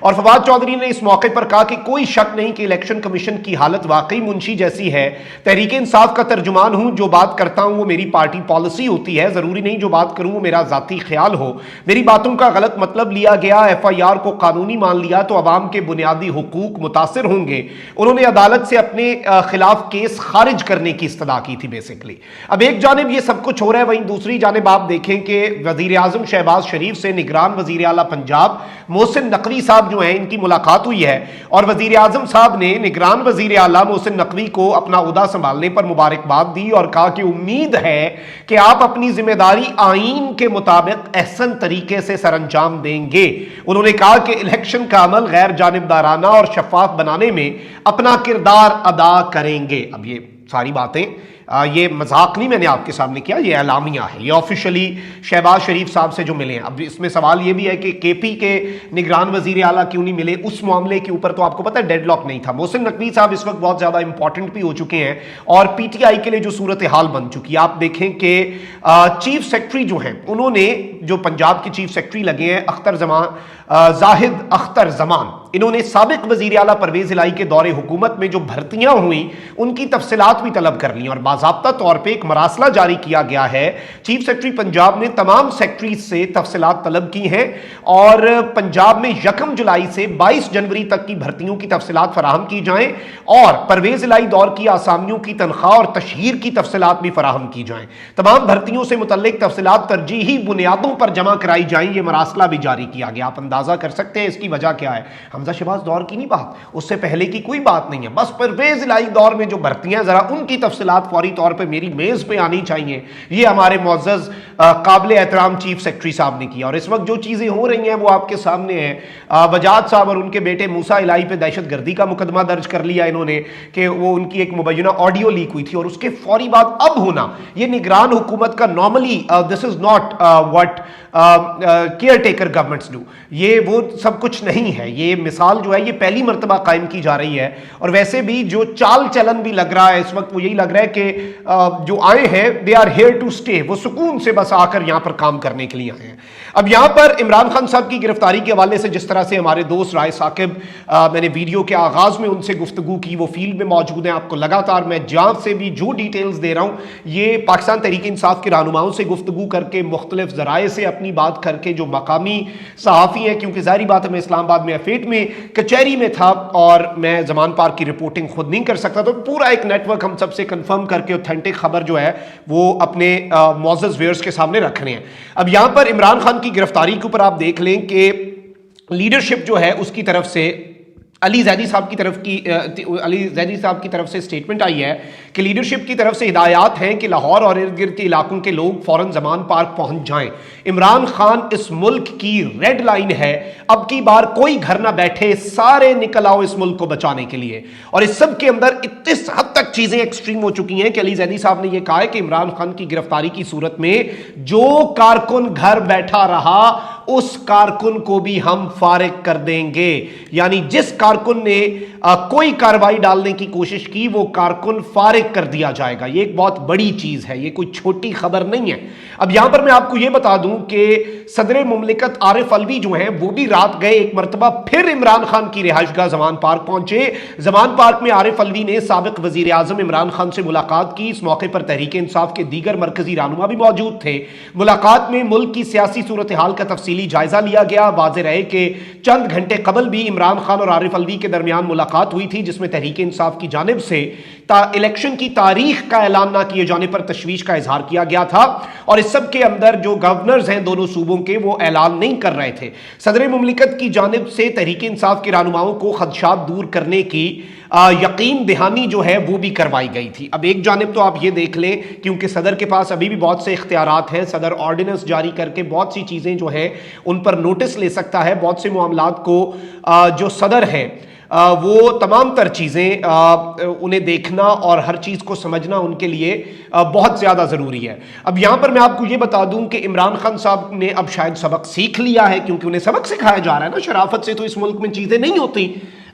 اور فواد چودھری نے اس موقع پر کہا کہ کوئی شک نہیں کہ الیکشن کمیشن کی حالت واقعی منشی جیسی ہے. تحریک انصاف کا ترجمان ہوں, جو بات کرتا ہوں وہ میری پارٹی پالیسی ہوتی ہے, ضروری نہیں جو بات کروں وہ میرا ذاتی خیال ہو. میری باتوں کا غلط مطلب لیا گیا, ایف آئی آر کو قانونی مان لیا تو عوام کے بنیادی حقوق متاثر ہوں گے. انہوں نے عدالت سے اپنے خلاف کیس خارج کرنے کی استدعا کی تھی بیسیکلی. اب ایک جانب یہ سب کچھ ہو رہا ہے, وہیں دوسری جانب آپ دیکھیں کہ وزیر اعظم شہباز شریف سے نگران وزیر اعلیٰ پنجاب محسن نقوی صاحب جو ہیں ان کی ملاقات ہوئی ہے, اور وزیر اعظم صاحب نے نگران وزیر اعلیٰ محسن نقوی کو اپنا عہدہ سنبھالنے پر مبارکباد دی اور کہا کہ امید ہے کہ آپ اپنی ذمہ داری آئین کے مطابق احسن طریقے سے سر انجام دیں گے. انہوں نے کہا کہ الیکشن کا عمل غیر جانبدارانہ اور شفاف بنانے میں اپنا کردار ادا کریں گے. اب یہ ساری باتیں یہ مذاق نہیں میں نے آپ کے سامنے کیا, یہ اعلامیہ ہے, یہ آفیشلی شہباز شریف صاحب سے جو ملے ہیں. اب اس میں سوال یہ بھی ہے کہ کے پی کے نگران وزیر اعلیٰ کیوں نہیں ملے, اس معاملے کے اوپر تو آپ کو پتہ ہے ڈیڈ لاک نہیں تھا. محسن نقوی صاحب اس وقت بہت زیادہ امپورٹنٹ بھی ہو چکے ہیں اور پی ٹی آئی کے لیے جو صورتحال بن چکی ہے, آپ دیکھیں کہ چیف سیکرٹری جو ہیں انہوں نے جو پنجاب کے چیف سیکرٹری لگے ہیں زاہد اختر زمان, انہوں نے سابق وزیر اعلیٰ پرویز الہی کے دور حکومت میں جو بھرتیاں ہوئیں ان کی تفصیلات بھی طلب کر لیں اور باضابطہ طور پہ ایک مراسلہ جاری کیا گیا ہے. چیف سیکرٹری پنجاب نے تمام سیکرٹریز سے تفصیلات طلب کی ہیں اور پنجاب میں 1 جولائی سے 22 جنوری تک کی بھرتیوں کی تفصیلات فراہم کی جائیں اور پرویز الہی دور کی آسامیوں کی تنخواہ اور تشہیر کی تفصیلات بھی فراہم کی جائیں. تمام بھرتیوں سے متعلق تفصیلات ترجیحی بنیادوں پر جمع کرائی جائیں. یہ مراسلہ بھی جاری کیا گیا. آپ اندازہ کر سکتے ہیں اس کی وجہ کیا ہے. حمزہ شہباز دور کی نہیں بات, اس سے پہلے کی کوئی بات نہیں ہے, بس پرویز الہی دور میں جو بھرتیاں ذرا ان کی تفصیلات فوری طور پہ میری میز پہ آنی چاہیے. یہ ہمارے معزز قابل احترام چیف سیکرٹری صاحب نے کیا. اور اس وقت جو چیزیں ہو رہی ہیں وہ آپ کے سامنے ہیں. وجاد صاحب اور ان کے بیٹے موسیٰ الہی پہ دہشت گردی کا مقدمہ درج کر لیا انہوں نے کہ وہ ان کی ایک مبینہ آڈیو لیک ہوئی تھی اور اس کے فوری بعد اب ہونا یہ نگران حکومت کا normally this is not what care taker governments do, یہ وہ سب کچھ نہیں ہے. یہ مثال جو ہے یہ پہلی مرتبہ قائم کی جا رہی ہے اور ویسے بھی جو چال چلن بھی لگ رہا ہے اس وقت وہ یہی لگ رہا ہے کہ جو آئے ہیں they are here to stay, وہ سکون سے بس آ کر یہاں پر کام کرنے کے لیے آئے ہیں. اب یہاں پر عمران خان صاحب کی گرفتاری کے حوالے سے جس طرح سے ہمارے دوست رائے ثاقب, میں نے ویڈیو کے آغاز میں ان سے گفتگو کی, وہ فیلڈ میں موجود ہیں. آپ کو لگاتار میں جہاں سے بھی جو ڈیٹیلز دے رہا ہوں یہ پاکستان تحریک انصاف کے رہنماؤں سے گفتگو کر کے مختلف ذرائع سے اپنی بات کر کے جو مقامی صحافی ہیں, کیونکہ ظاہری بات ہے میں اسلام آباد میں ایفیٹ میں کچہری میں تھا اور میں زمان پارک کی رپورٹنگ خود نہیں کر سکتا, تو پورا ایک نیٹ ورک ہم سب سے کنفرم کر کے اوتھینٹک خبر جو ہے وہ اپنے معزز ویئرز کے سامنے رکھ رہے ہیں. اب یہاں پر عمران خان کی گرفتاری کے اوپر آپ دیکھ لیں کہ لیڈرشپ جو ہے اس کی طرف سے علی زیدی صاحب کی طرف سے سٹیٹمنٹ آئی ہے کہ لیڈرشپ کی طرف سے ہدایات ہیں کہ لاہور اور ارد گرد کے علاقوں کے لوگ فوراً زمان پارک پہنچ جائیں. عمران خان اس ملک کی ریڈ لائن ہے, اب کی بار کوئی گھر نہ بیٹھے, سارے نکل آؤ اس ملک کو بچانے کے لیے. اور اس سب کے اندر اس حد تک چیزیں ایکسٹریم ہو چکی ہیں کہ علی زیدی صاحب نے یہ کہا ہے کہ عمران خان کی گرفتاری کی صورت میں جو کارکن گھر بیٹھا رہا اس کارکن کو بھی ہم فارغ کر دیں گے. یعنی جس کارکن نے کوئی کارروائی ڈالنے کی کوشش کی وہ کارکن فارغ کر دیا جائے گا. یہ ایک بہت بڑی چیز ہے, یہ کوئی چھوٹی خبر نہیں ہے. اب یہاں پر میں آپ کو یہ بتا دوں کہ صدر مملکت عارف الوی جو ہیں وہ بھی رات گئے ایک مرتبہ پھر عمران خان کی رہائش گاہ زمان پارک پہنچے. زمان پارک میں عارف الوی نے سابق وزیر اعظم عمران خان سے ملاقات کی. اس موقع پر تحریک انصاف کے دیگر مرکزی رہنما بھی موجود تھے. ملاقات میں ملک کی سیاسی صورتحال کا تفصیلی جائزہ لیا گیا. واضح رہے کہ چند گھنٹے قبل بھی عمران خان اور عارف الوی کے درمیان ملاقات ہوئی تھی جس میں تحریک انصاف کی جانب سے الیکشن کی تاریخ کا اعلان نہ کیے جانے پر تشویش کا اظہار کیا گیا تھا. اور اس سب کے اندر جو گورنرز ہیں دونوں صوبوں کے وہ اعلان نہیں کر رہے تھے. صدر مملکت کی جانب سے تحریک انصاف کے رہنماؤں کو خدشات دور کرنے کی یقین دہانی جو ہے وہ بھی کروائی گئی تھی. اب ایک جانب تو آپ یہ دیکھ لیں کیونکہ صدر کے پاس ابھی بھی بہت سے اختیارات ہیں, صدر آرڈیننس جاری کر کے بہت سی چیزیں جو ہیں ان پر نوٹس لے سکتا ہے. بہت سے معاملات کو جو صدر ہے وہ تمام تر چیزیں انہیں دیکھنا اور ہر چیز کو سمجھنا ان کے لیے بہت زیادہ ضروری ہے. اب یہاں پر میں آپ کو یہ بتا دوں کہ عمران خان صاحب نے اب شاید سبق سیکھ لیا ہے, کیونکہ انہیں سبق سکھایا جا رہا ہے نا, شرافت سے تو اس ملک میں چیزیں نہیں ہوتی.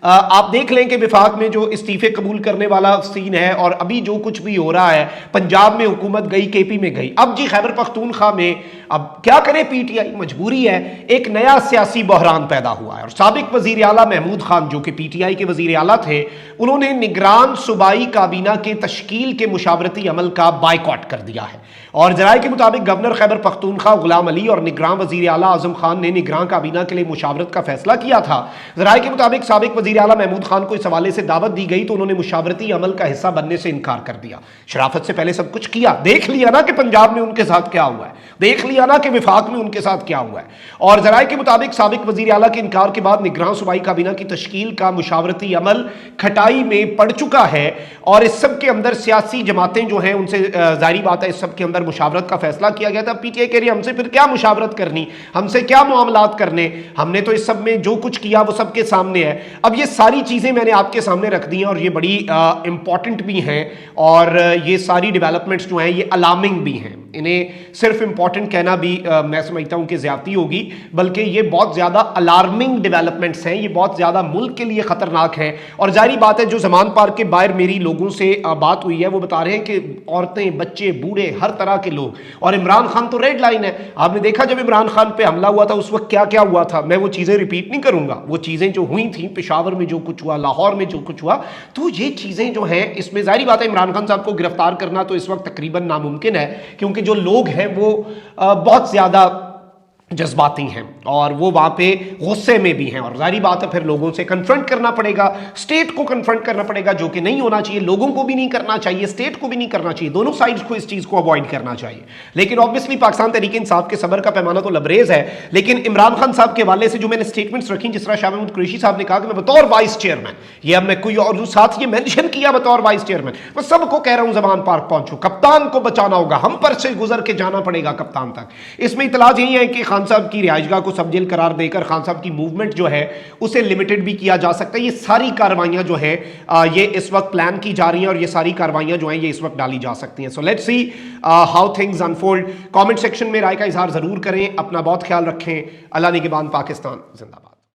آپ دیکھ لیں کہ وفاق میں جو استعفے قبول کرنے والا سین ہے اور ابھی جو کچھ بھی ہو رہا ہے، پنجاب میں حکومت گئی، کے پی میں گئی، اب جی خیبر پختونخوا میں اب کیا کرے پی ٹی آئی، مجبوری ہے، ایک نیا سیاسی بحران پیدا ہوا ہے۔ اور سابق وزیر اعلیٰ محمود خان جو کہ پی ٹی آئی کے وزیر اعلیٰ تھے، انہوں نے نگران صوبائی کابینہ کے تشکیل کے مشاورتی عمل کا بائیکاٹ کر دیا ہے، اور ذرائع کے مطابق گورنر خیبر پختونخوا غلام علی اور نگراں وزیر اعلیٰ اعظم خان نے نگراں کابینہ کے لیے مشاورت کا فیصلہ کیا تھا۔ ذرائع کے مطابق سابق وزیر اعلیٰ محمود خان کو اس حوالے سے دعوت دی گئی تو انہوں نے مشاورتی عمل کا حصہ بننے سے انکار کر دیا۔ شرافت سے پہلے سب کچھ کیا، دیکھ لیا نا کہ پنجاب میں ان کے ساتھ کیا ہوا ہے، دیکھ لیا نا کہ وفاق میں ان کے ساتھ کیا ہوا ہے۔ اور ذرائع کے مطابق سابق وزیر اعلیٰ کے انکار کے بعد نگراں صوبائی کابینہ کی تشکیل کا مشاورتی عمل کھٹائی میں پڑ چکا ہے، اور اس سب کے اندر سیاسی جماعتیں جو ہیں ان سے ظاہری بات ہے اس سب کے اندر مشاورت کا فیصلہ کیا گیا تھا۔ پی ٹی آئی کہہ رہی ہے ہم سے پھر کیا مشاورت کرنی، ہم سے کیا معاملات کرنے، ہم نے تو اس سب میں جو کچھ کیا وہ سب کے سامنے ہے۔ اب یہ ساری چیزیں میں نے آپ کے سامنے رکھ دی ہیں، اور یہ بڑی امپورٹنٹ بھی ہیں، اور یہ ساری ڈیولپمنٹس جو ہیں یہ الارمنگ بھی ہیں۔ انہیں صرف امپورٹنٹ کہنا بھی میں سمجھتا ہوں کہ زیادتی ہوگی، بلکہ یہ بہت زیادہ الارمنگ ڈیولپمنٹس ہیں، یہ بہت زیادہ ملک کے لیے خطرناک ہیں۔ اور ظاہری بات ہے جو زمان پارک کے باہر میری لوگوں سے بات ہوئی ہے وہ بتا رہے ہیں کہ عورتیں، بچے، بوڑھے، ہر طرح کے لوگ، اور عمران خان تو ریڈ لائن ہے۔ آپ نے دیکھا جب عمران خان پہ حملہ ہوا تھا اس وقت کیا کیا ہوا تھا، میں وہ چیزیں ریپیٹ نہیں کروں گا، وہ چیزیں جو ہوئی تھیں پشاور میں جو کچھ ہوا، لاہور میں جو کچھ ہوا، تو یہ چیزیں جو ہیں اس میں ظاہری بات ہے عمران خان صاحب کو گرفتار کرنا تو اس وقت تقریباً ناممکن ہے، کیونکہ جو لوگ ہیں وہ بہت زیادہ جذباتی ہیں اور وہ وہاں پہ غصے میں بھی ہیں، اور ظاہری بات ہے پھر لوگوں سے کنفرنٹ کرنا پڑے گا، اسٹیٹ کو کنفرنٹ کرنا پڑے گا، جو کہ نہیں ہونا چاہیے، لوگوں کو بھی نہیں کرنا چاہیے، اسٹیٹ کو بھی نہیں کرنا چاہیے، دونوں سائڈز کو اس چیز کو اوائڈ کرنا چاہیے۔ لیکن obviously پاکستان تحریک انصاف کے صبر کا پیمانہ تو لبریز ہے، لیکن عمران خان صاحب کے حوالے سے جو میں نے سٹیٹمنٹس رکھی، جس طرح شاہ محمود قریشی صاحب نے کہا کہ میں بطور وائس چیئرمین، یہ اب میں کوئی اور ساتھ یہ مینشن کیا بطور وائس چیئرمین، میں سب کو کہہ رہا ہوں زمان پارک پہنچو، کپتان کو بچانا ہوگا، ہم پر سے گزر کے جانا پڑے گا کپتان تک۔ اس میں اطلاع یہی ہے کہ خان صاحب کی رہائش گاہ کو سب جیل قرار دے کر خان صاحب کی موومنٹ جو ہے اسے لمیٹڈ بھی کیا جا سکتا ہے۔ یہ ساری کارروائیاں جو ہیں یہ اس وقت پلان کی جا رہی ہیں، اور یہ ساری کارروائیاں جو ہیں یہ اس وقت ڈالی جا سکتی ہیں۔ So let's see how things unfold. Comment section میں رائے کا اظہار ضرور کریں، اپنا بہت خیال رکھیں۔ اللہ نگہبان، پاکستان زندہ باد۔